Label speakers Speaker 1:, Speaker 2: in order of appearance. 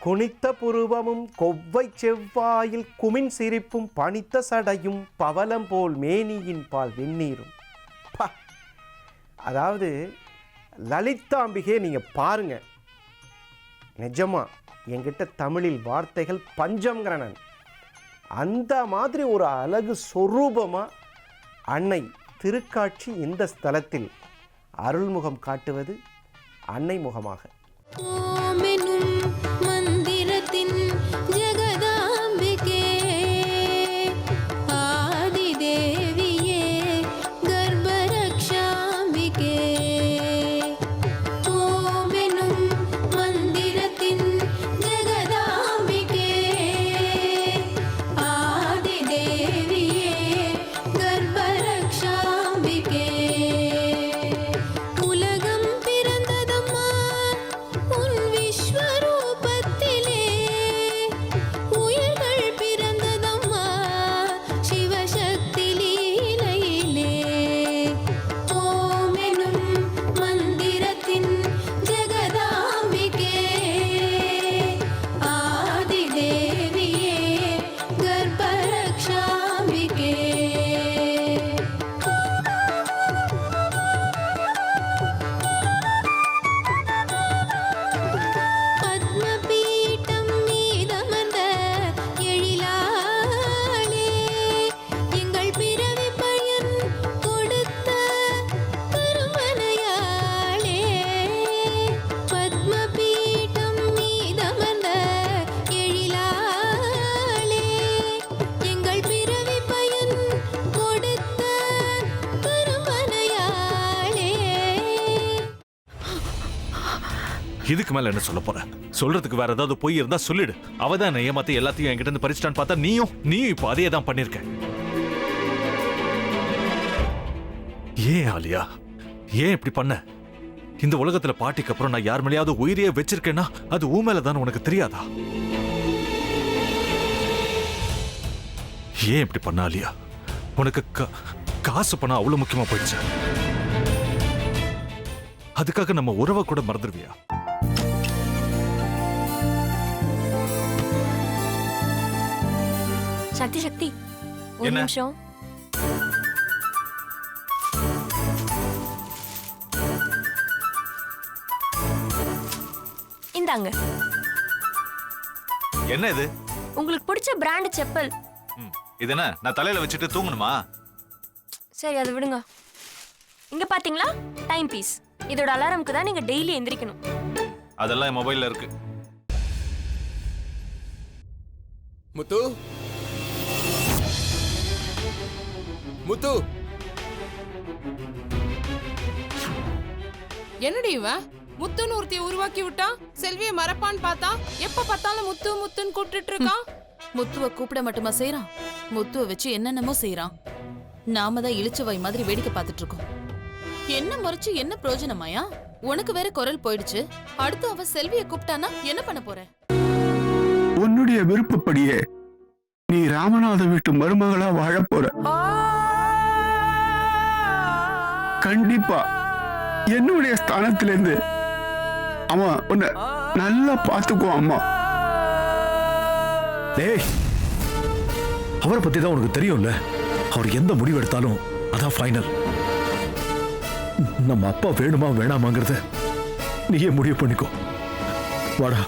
Speaker 1: குனித்த புருவமும் கொவ்வை செவ்வாயில் குமின் சிரிப்பும் பனித்த சடையும் பவளம் போல் மேனியின் பால் வெந்நீரும். அதாவது லலிதாம்பிகை நீங்கள் பாருங்கள், நிஜமா என்கிட்ட தமிழில் வார்த்தைகள் பஞ்சம்ங்கிறனன். அந்த மாதிரி ஒரு அழகு சொரூபமாக அன்னை திருக்காட்சி இந்த ஸ்தலத்தில் அருள்முகம் காட்டுவது அன்னை முகமாக.
Speaker 2: இதுக்கு மேல என்ன சொல்ல போற? சொல்றதுக்கு வேற ஏதாவது பொய் இருந்தா சொல்லிடு. அவதான் ஏமாத்தி எல்லாத்தையும் என்கிட்ட இருந்து பறிச்சிட்டான்னு பார்த்தா நீயும் இப்போ அதே தான் பண்ணிருக்க. ஏன் ஆலியா, ஏன் இப்படி பண்ண? இந்த உலகத்துல பாட்டிக்கு அப்புறம் நான் யார் மேலேயாவது உயிரியே வச்சிருக்கேன்னா அது ஊ மேலதான் உனக்கு தெரியாதா? ஏன் இப்படி பண்ண ஆலியா? உனக்கு காசு பணம் அவ்வளவு முக்கியமா போயிடுச்சு. அதுக்காக நம்ம உறவை கூட மறந்துடுவியா?
Speaker 3: சக்தி சக்தி, ஒரு நிமிஷம். இந்தாங்க.
Speaker 2: என்ன இது?
Speaker 3: உங்களுக்கு பிடிச்ச பிராண்ட் செப்பல்.
Speaker 2: இது என்ன நான் தலையில வச்சுட்டு தூங்கணுமா?
Speaker 3: சரி, அதை விடுங்க. இங்க பாத்தீங்களா, டைம் பீஸ். இதோட அலாரம்க்கு தான் நீங்க டெய்லி எந்திரிக்கணும்.
Speaker 2: அதெல்லாம் என் மொபைல்ல இருக்கு.
Speaker 4: முத்து, முத்து,
Speaker 5: என்னடி இவன் முத்துன்னு ஒருத்தைய உருவாக்கி விட்டான். செல்வியை மறப்பான்னு பார்த்தா எப்ப பார்த்தாலும் முத்து முத்துன்னு கூப்பிட்டு இருக்கான்.
Speaker 6: முத்துவ கூப்பிட மட்டுமா செய்யறான், முத்துவ வச்சு என்னென்னமோ செய்யறான். நாம தான் இழிச்சவாய் மாதிரி வேடிக்கை பார்த்துட்டு இருக்கோம். என்ன முறைச்சு என்ன பிரயோஜனமாயா? உனக்கு வேற குரல் போயிடுச்சு. அடுத்து அவ செல்வியை கூப்பிட்டானா என்ன பண்ண போற?
Speaker 7: உன்னுடைய விருப்பப்படியே நீ ராமநாத வீட்டு மருமகளா வாழ போற. கண்டிப்பா என்னுடைய ஸ்தானத்திலிருந்து அவன் உன்னை நல்லா பார்த்துக்குவான். அம்மா,
Speaker 8: டேய், அவரை பத்தி தான் உனக்கு தெரியும்ல. அவர் எந்த முடிவு எடுத்தாலும் அதான் ஃபைனல். நம்ம அப்பா வேணுமா வேணாமாங்கிறத நீயே முடிவு பண்ணிக்கோ. வாடா.